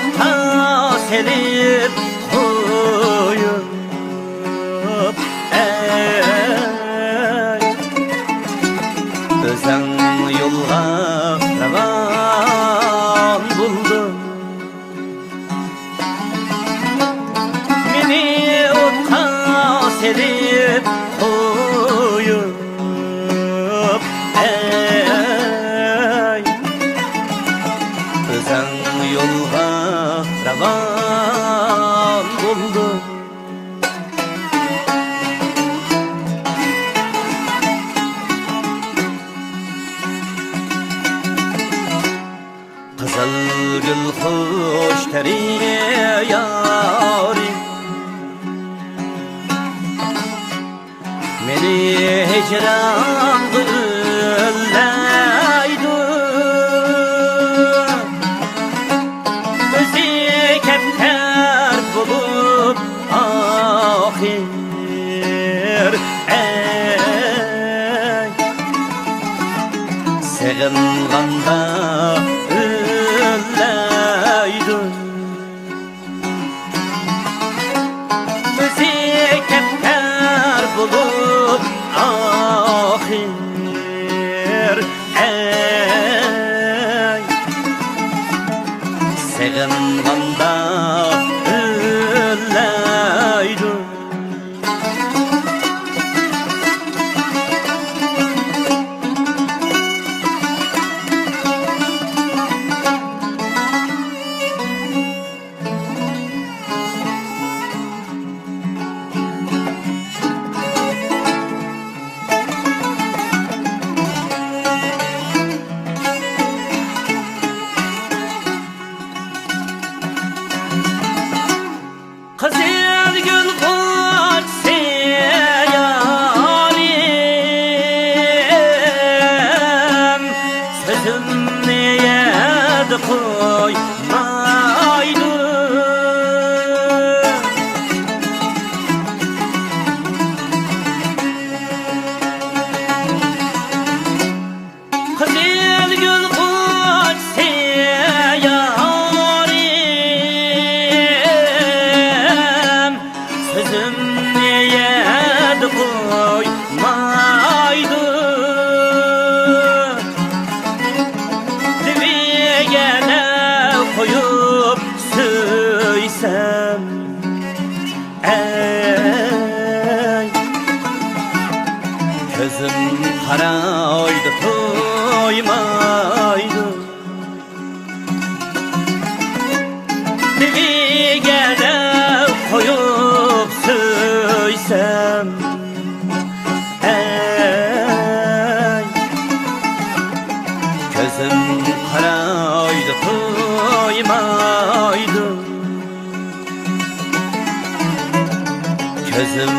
ota serip koyup Özen yolga ravan buldu Meni ota serip koyup Özen yolga ravan buldu Kızıl gül hoş teriye yarim Meni hicran güllaydı Özü kepter bulup ahir Sığınğanda üllaydı Özü kepter bulup ahir Sığınğanda üllaydı Kızıl gül koçse yarim Sözüm neyedi koymaydı Kızıl gül koçse Sözüm neyedi koymaydı Divigene koyup söysem Gözüm karaydı koymaydı Divigene koyup söysem Gözüm karaydı koymaydı Gözüm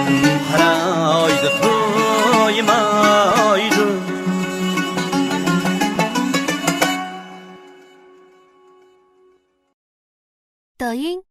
karaydı koymaydı抖音